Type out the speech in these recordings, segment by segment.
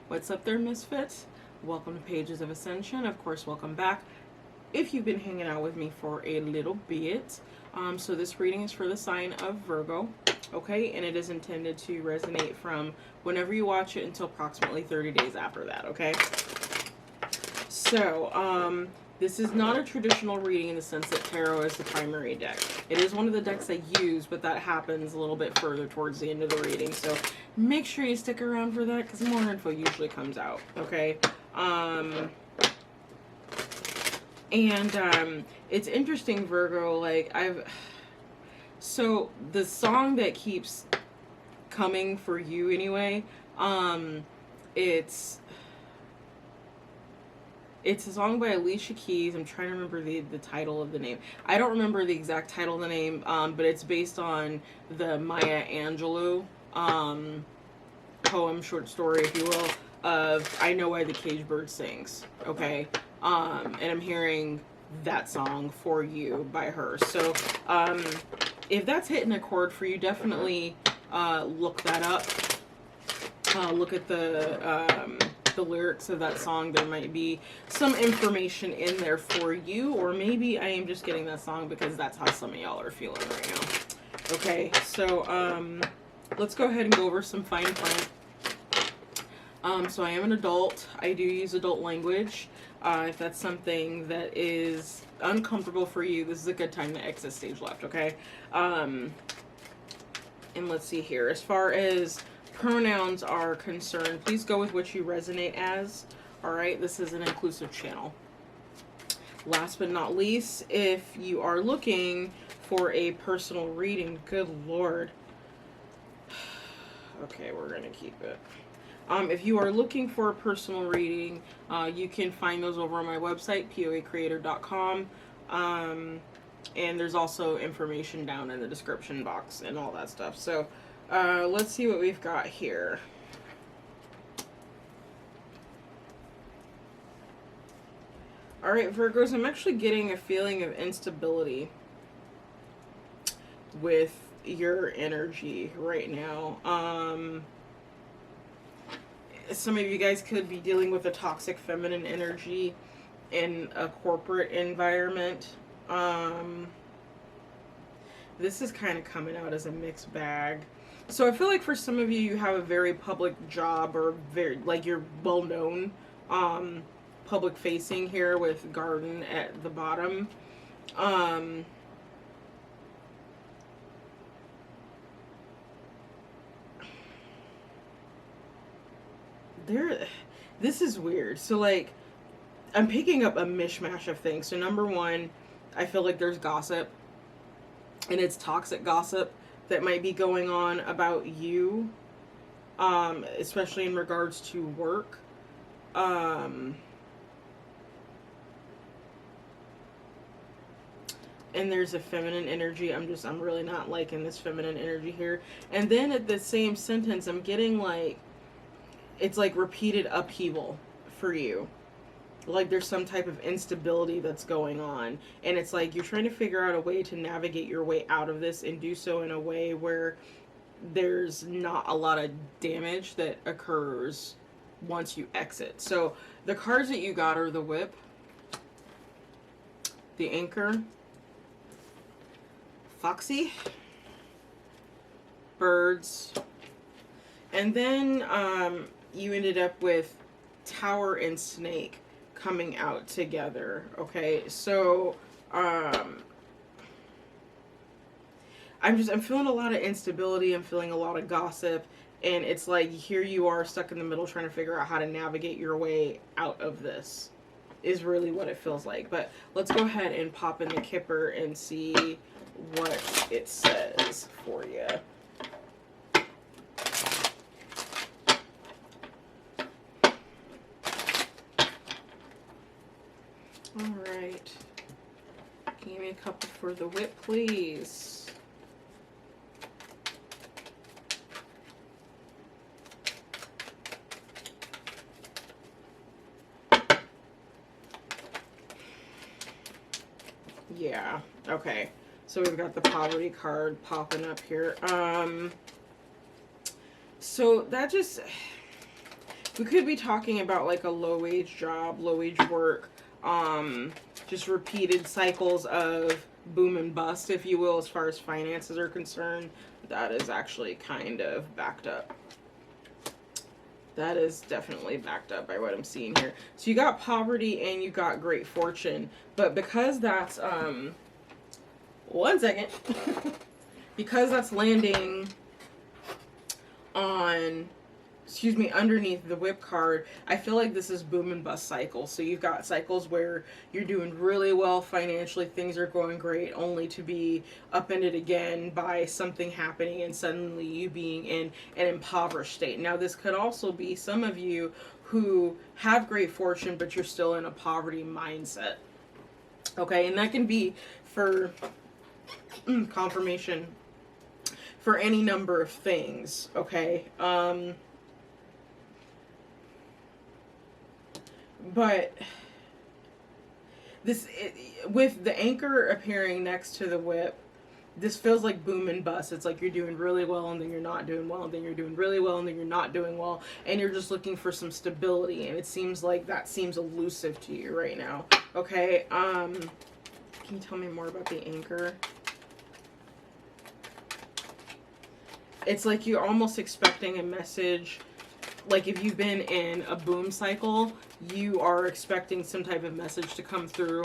What's up there, Misfits? Welcome to Pages of Ascension. Of course, welcome back if you've been hanging out with me for a little bit. So this reading is for the sign of Virgo, okay? And it is intended to resonate from whenever you watch it until approximately 30 days after that, okay? So, this is not a traditional reading in the sense that tarot is the primary deck. It is one of the decks I use, but that happens a little bit further towards the end of the reading. So make sure you stick around for that because more info usually comes out, okay? It's interesting, Virgo, like so the song that keeps coming for you anyway, it's a song by Alicia Keys. I'm trying to remember the title of the name. I don't remember the exact title of the name, but it's based on the Maya Angelou poem, short story, if you will, of I Know Why the Caged Bird Sings, okay? And I'm hearing that song For You by her. So if that's hitting a chord for you, definitely look that up. Look at the lyrics of that song. There might be some information in there for you, or maybe I am just getting that song because that's how some of y'all are feeling right now. Okay, so let's go ahead and go over some fine print. So I am an adult. I do use adult language. If that's something that is uncomfortable for you, this is a good time to exit stage left, okay? And let's see here. As far as pronouns are concerned, please go with what you resonate as. All right, this is an inclusive channel. Last but not least, if you are looking for a personal reading, good Lord. Okay, we're gonna keep it. If you are looking for a personal reading, you can find those over on my website, POACreator.com. And there's also information down in the description box and all that stuff. So let's see what we've got here. All right, Virgos, I'm actually getting a feeling of instability with your energy right now. Some of you guys could be dealing with a toxic feminine energy in a corporate environment. This is kind of coming out as a mixed bag. So I feel like for some of you, you have a very public job, or very, like, you're well known, public facing here with garden at the bottom. This is weird. So, like, I'm picking up a mishmash of things. So number one, I feel like there's gossip, and it's toxic gossip that might be going on about you, especially in regards to work. And there's a feminine energy. I'm really not liking this feminine energy here. And then at the same sentence, I'm getting like, it's like repeated upheaval for you. Like there's some type of instability that's going on. And it's like you're trying to figure out a way to navigate your way out of this and do so in a way where there's not a lot of damage that occurs once you exit. So the cards that you got are the Whip, the Anchor, Foxy, Birds, and then you ended up with Tower and Snake coming out together. Okay, so I'm feeling a lot of instability. I'm feeling a lot of gossip, and it's like here you are stuck in the middle trying to figure out how to navigate your way out of this is really what it feels like. But let's go ahead and pop in the Kipper and see what it says for you. All right. right. Give me a couple for the whip, please. Yeah, okay. So we've got the poverty card popping up here. So that just, we could be talking about like a low-wage job, low-wage work, just repeated cycles of boom and bust, if you will, as far as finances are concerned. That is actually kind of backed up. That is definitely backed up by what I'm seeing here. So you got poverty and you got great fortune. But because that's, one second. Because that's landing on, excuse me, underneath the whip card, I feel like this is boom and bust cycles. So you've got cycles where you're doing really well financially, things are going great, only to be upended again by something happening and suddenly you being in an impoverished state. Now this could also be some of you who have great fortune, but you're still in a poverty mindset. Okay, and that can be for confirmation for any number of things. Okay, but this, with the anchor appearing next to the whip, this feels like boom and bust. It's like you're doing really well and then you're not doing well, and then you're doing really well and then you're not doing well, and you're just looking for some stability, and it seems like that seems elusive to you right now. Okay, can you tell me more about the anchor? It's like you're almost expecting a message. Like if you've been in a boom cycle, you are expecting some type of message to come through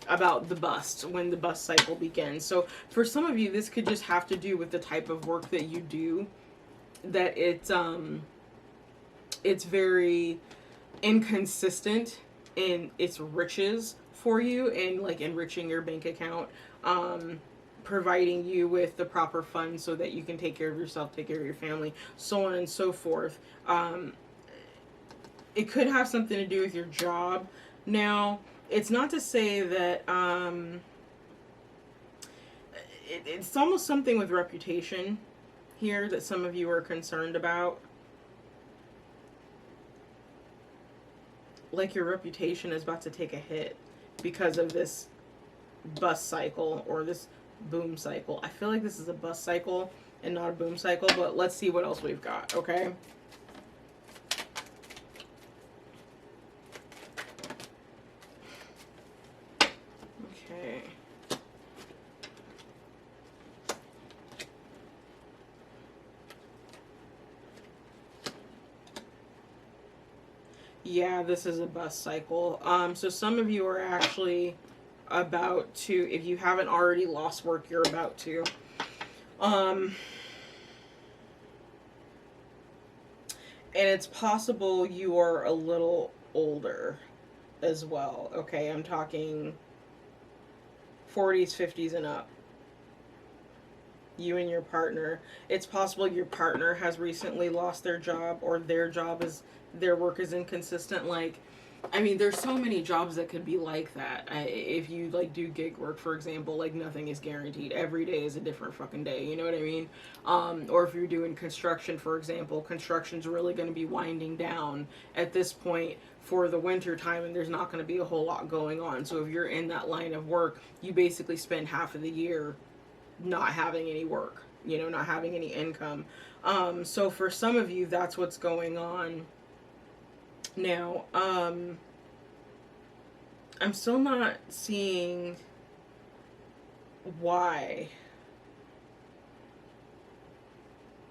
about the bust when the bust cycle begins. So for some of you, this could just have to do with the type of work that you do, that it's very inconsistent in its riches for you, and like enriching your bank account, providing you with the proper funds so that you can take care of yourself, take care of your family, so on and so forth. It could have something to do with your job. Now, it's not to say that it's almost something with reputation here that some of you are concerned about. Like your reputation is about to take a hit because of this bust cycle or this boom cycle. I feel like this is a bust cycle and not a boom cycle, but let's see what else we've got, okay? Okay. Yeah, this is a bust cycle. So some of you are actually about to, if you haven't already lost work, you're about to. And it's possible you are a little older as well. Okay, I'm talking 40s, 50s and up. You and your partner. It's possible your partner has recently lost their job, or their work is inconsistent. Like, I mean, there's so many jobs that could be like that. If you like do gig work, for example, like nothing is guaranteed. Every day is a different fucking day. You know what I mean? Or if you're doing construction, for example, construction's really going to be winding down at this point for the winter time, and there's not going to be a whole lot going on. So if you're in that line of work, you basically spend half of the year not having any work, you know, not having any income. So for some of you, that's what's going on. Now, I'm still not seeing why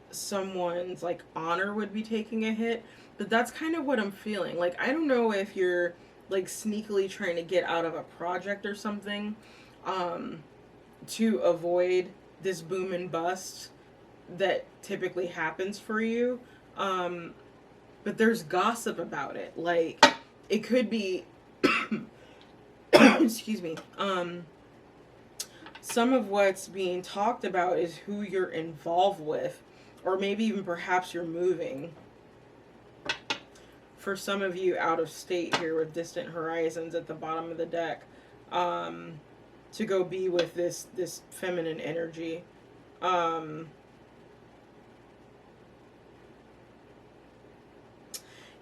someone's like honor would be taking a hit, but that's kind of what I'm feeling. Like, I don't know if you're like sneakily trying to get out of a project or something, to avoid this boom and bust that typically happens for you. But there's gossip about it. Like, it could be, excuse me, some of what's being talked about is who you're involved with, or maybe even perhaps you're moving. For some of you out of state here with distant horizons at the bottom of the deck. to go be with this feminine energy.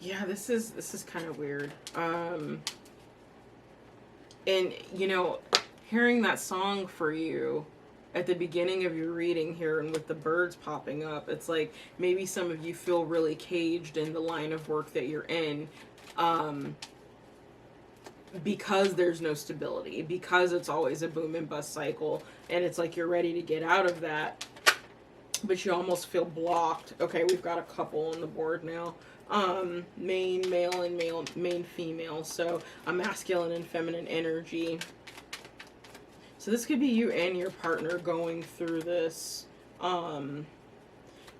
Yeah, this is kind of weird. And you know, hearing that song for you at the beginning of your reading here, and with the birds popping up, it's like maybe some of you feel really caged in the line of work that you're in, because there's no stability, because it's always a boom and bust cycle, and it's like you're ready to get out of that, but you almost feel blocked. Okay, we've got a couple on the board now. Main male and main female, so a masculine and feminine energy. So this could be you and your partner going through this, but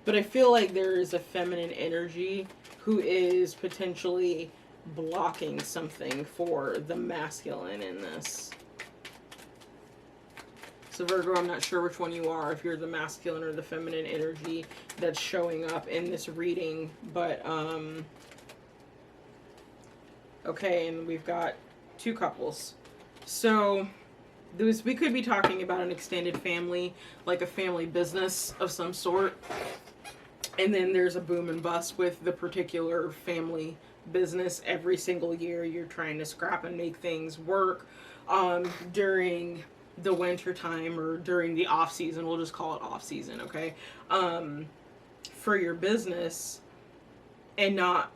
I feel like there is a feminine energy who is potentially blocking something for the masculine in this. So Virgo, I'm not sure which one you are, if you're the masculine or the feminine energy that's showing up in this reading, but okay, and we've got two couples. So we could be talking about an extended family, like a family business of some sort, and then there's a boom and bust with the particular family business. Every single year you're trying to scrap and make things work during the winter time, or during the off season, we'll just call it off season, okay, for your business, and not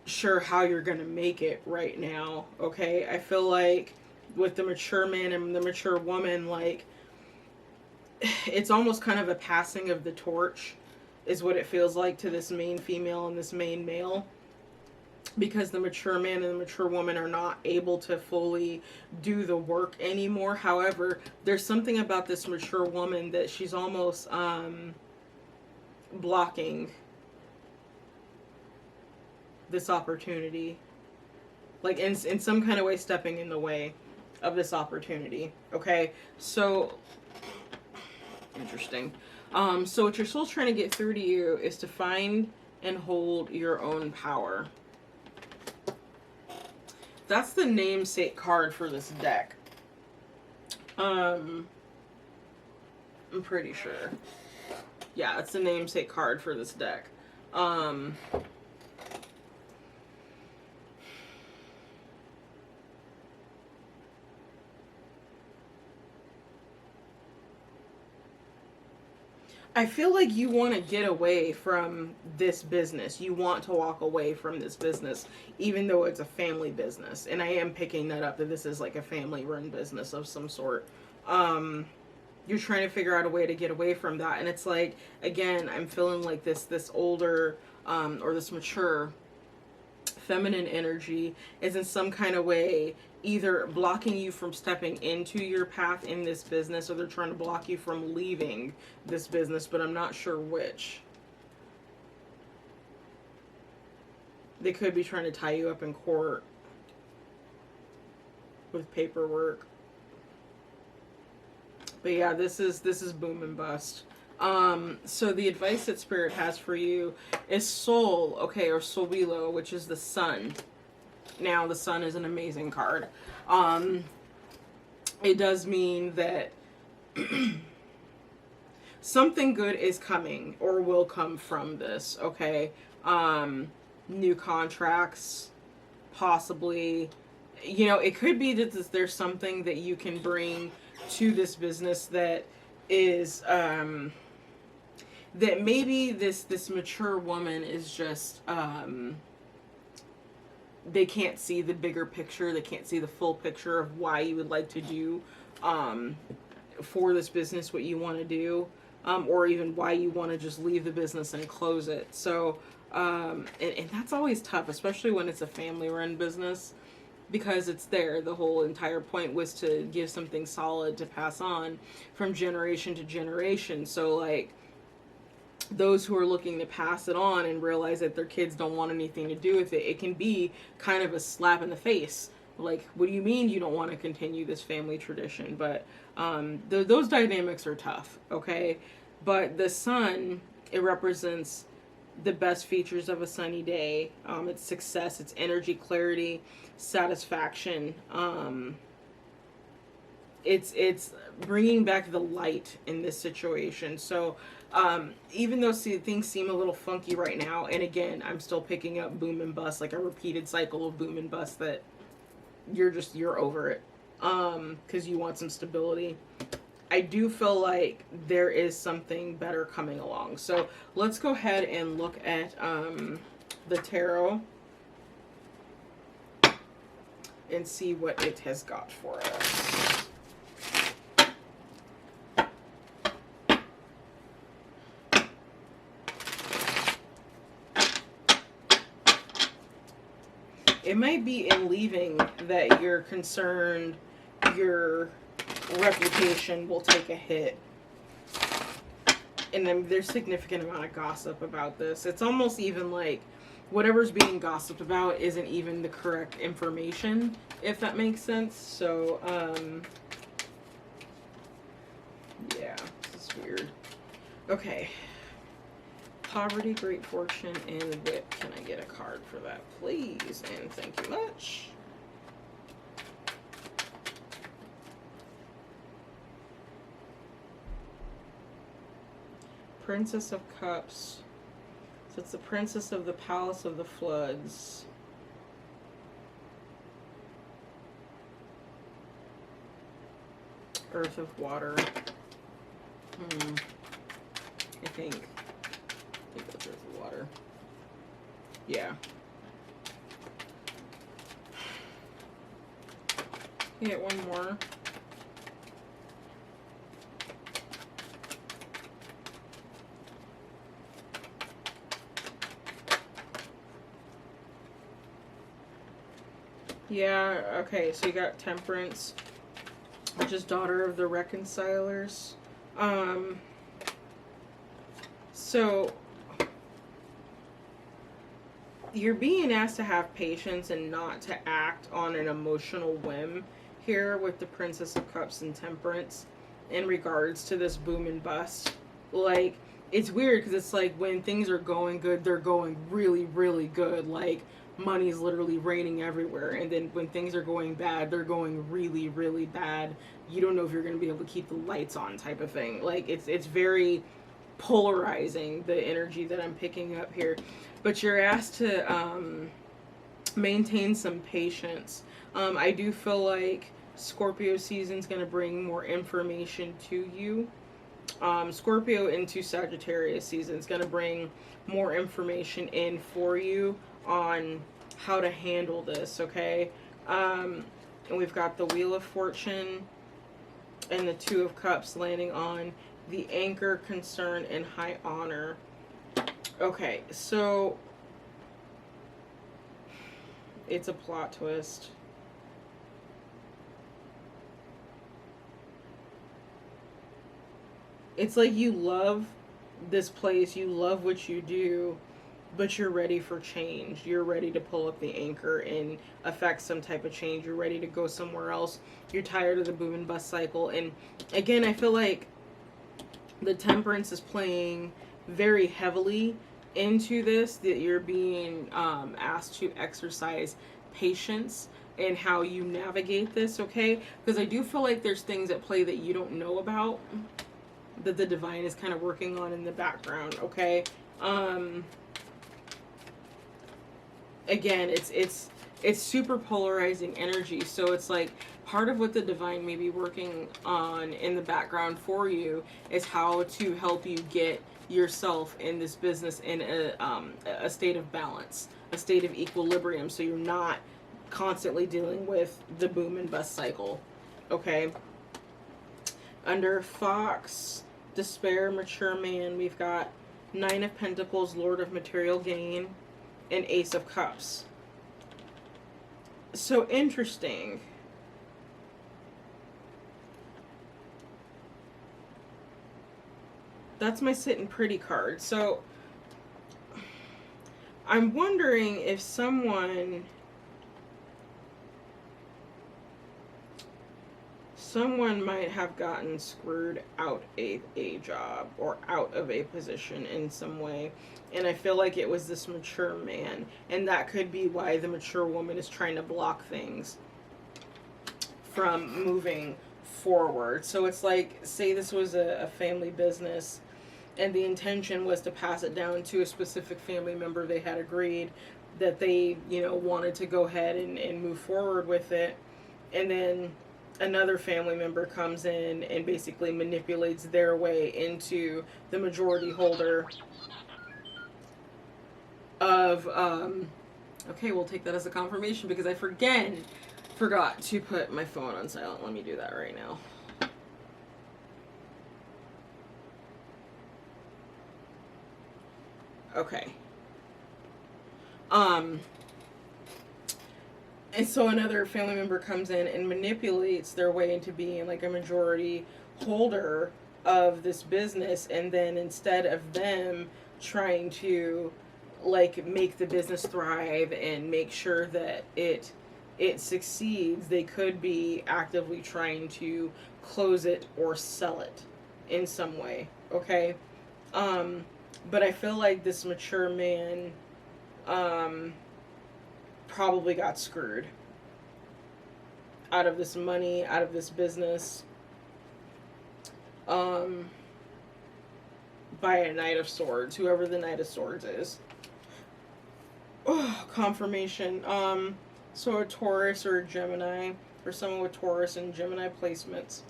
sure how you're gonna make it right now. Okay, I feel like with the mature man and the mature woman, like it's almost kind of a passing of the torch is what it feels like to this main female and this main male, because the mature man and the mature woman are not able to fully do the work anymore. However, there's something about this mature woman that she's almost blocking this opportunity, like in some kind of way stepping in the way of this opportunity. Okay, so interesting. So what your soul's trying to get through to you is to find and hold your own power. That's the namesake card for this deck. I'm pretty sure. Yeah, it's the namesake card for this deck. I feel like you want to get away from this business. You want to walk away from this business, even though it's a family business. And I am picking that up, that this is like a family-run business of some sort. You're trying to figure out a way to get away from that. And it's like, again, I'm feeling like this older or this mature feminine energy is in some kind of way either blocking you from stepping into your path in this business, or they're trying to block you from leaving this business, but I'm not sure which. They could be trying to tie you up in court with paperwork. But yeah, this is boom and bust. So the advice that Spirit has for you is Sol, okay, or Solilo, which is the sun. Now, the sun is an amazing card. It does mean that something good is coming or will come from this, okay? New contracts, possibly. You know, it could be that there's something that you can bring to this business that is, that maybe this mature woman is just, they can't see the bigger picture. They can't see the full picture of why you would like to do for this business what you want to do, or even why you want to just leave the business and close it. So, and that's always tough, especially when it's a family-run business, because it's there. The whole entire point was to give something solid to pass on from generation to generation. So, like, those who are looking to pass it on and realize that their kids don't want anything to do with it, it can be kind of a slap in the face. Like, what do you mean you don't want to continue this family tradition? But those dynamics are tough, okay? But the sun, it represents the best features of a sunny day. It's success, it's energy, clarity, satisfaction. it's bringing back the light in this situation. So even though things seem a little funky right now, and again, I'm still picking up boom and bust, like a repeated cycle of boom and bust that you're over it, because you want some stability. I do feel like there is something better coming along. So let's go ahead and look at the tarot and see what it has got for us. It might be in leaving that you're concerned your reputation will take a hit. And then there's significant amount of gossip about this. It's almost even like whatever's being gossiped about isn't even the correct information, if that makes sense. So, yeah, this is weird. Okay. Poverty, great fortune, and wit. Can I get a card for that, please? And thank you much. Princess of Cups. So it's the Princess of the Palace of the Floods. Earth of Water. I think that's Earth of Water. Yeah. Get one more. Yeah, okay, so you got Temperance, which is daughter of the reconcilers. So you're being asked to have patience and not to act on an emotional whim here with the Princess of Cups and Temperance in regards to this boom and bust. Like, it's weird because it's like when things are going good, they're going really, really good. Like, money's literally raining everywhere. And then when things are going bad, they're going really, really bad. You don't know if you're going to be able to keep the lights on, type of thing. Like, it's very polarizing, the energy that I'm picking up here. But you're asked to maintain some patience. I do feel like Scorpio season's going to bring more information to you. Scorpio into Sagittarius season is going to bring more information in for you on how to handle this, okay? And we've got the Wheel of Fortune and the Two of Cups landing on the Anchor, Concern, and High Honor. Okay, so it's a plot twist. It's like you love this place, you love what you do, but you're ready for change. You're ready to pull up the anchor and affect some type of change. You're ready to go somewhere else. You're tired of the boom and bust cycle. And again, I feel like the Temperance is playing very heavily into this, that you're being asked to exercise patience in how you navigate this, okay? Because I do feel like there's things at play that you don't know about, that the divine is kind of working on in the background, okay? Again, it's super polarizing energy, so it's like part of what the divine may be working on in the background for you is how to help you get yourself in this business in a state of balance, a state of equilibrium, so you're not constantly dealing with the boom and bust cycle, okay? Under Fox, Despair, Mature Man, we've got Nine of Pentacles, Lord of Material Gain, and Ace of Cups. So interesting. That's my Sitting Pretty card. So I'm wondering if someone might have gotten screwed out a job or out of a position in some way. And I feel like it was this mature man. And that could be why the mature woman is trying to block things from moving forward. So it's like, say this was a family business, and the intention was to pass it down to a specific family member. They had agreed that they, you know, wanted to go ahead and move forward with it. And then another family member comes in and basically manipulates their way into the majority holder of, okay, we'll take that as a confirmation, because I forgot to put my phone on silent. Let me do that right now. Okay. And so another family member comes in and manipulates their way into being like a majority holder of this business, and then instead of them trying to like make the business thrive and make sure that it succeeds, they could be actively trying to close it or sell it in some way. Okay. But I feel like this mature man probably got screwed out of this money, out of this business, by a Knight of Swords, whoever the Knight of Swords is. Oh, confirmation. So a Taurus or a Gemini, or someone with Taurus and Gemini placements.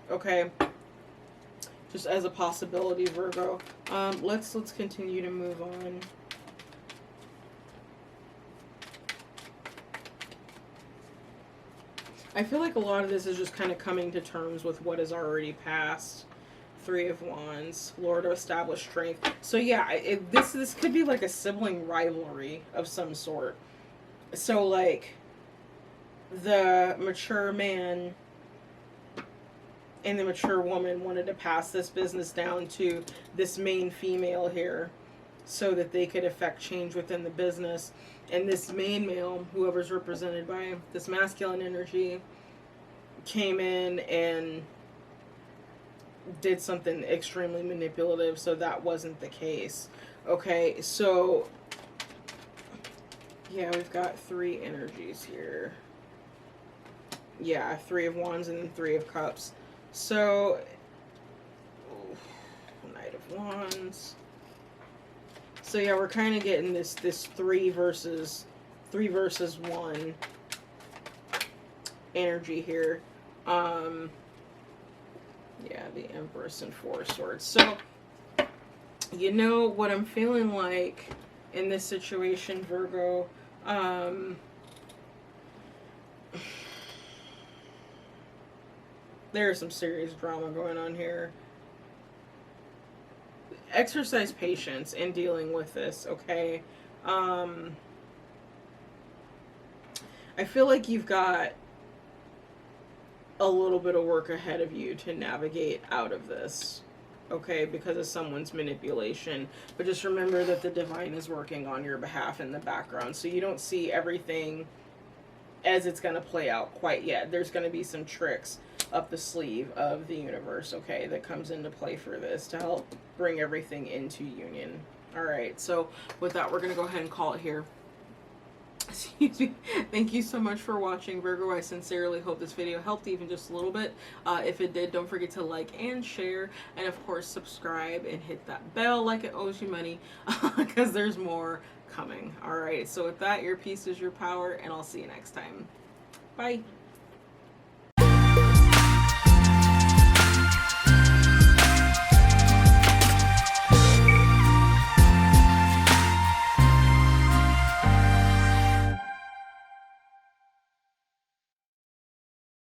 Okay. Just as a possibility, Virgo. Let's continue to move on. I feel like a lot of this is just kind of coming to terms with what is already past. Three of Wands, Lord of Established Strength. So yeah, this could be like a sibling rivalry of some sort. So like, the mature man and the mature woman wanted to pass this business down to this main female here so that they could effect change within the business. And this main male, whoever's represented by this masculine energy, came in and did something extremely manipulative, so that wasn't the case. Okay, so yeah, we've got three energies here. Yeah, Three of Wands and then Three of Cups. So, Knight of Wands. So yeah, we're kind of getting this three versus one energy here. Yeah, the Empress and Four of Swords. So, you know what I'm feeling like in this situation, Virgo. There's some serious drama going on here. Exercise patience in dealing with this, okay? I feel like you've got a little bit of work ahead of you to navigate out of this, okay, because of someone's manipulation. But just remember that the divine is working on your behalf in the background, so you don't see everything as it's going to play out quite yet. There's going to be some tricks up the sleeve of the universe, okay, that comes into play for this to help bring everything into union. All right, so with that, we're going to go ahead and call it here. Excuse me. Thank you so much for watching, Virgo. I sincerely hope this video helped even just a little bit. If it did, don't forget to like and share, and of course subscribe and hit that bell like it owes you money, because there's more coming. All right, so with that, your peace is your power, and I'll see you next time. Bye.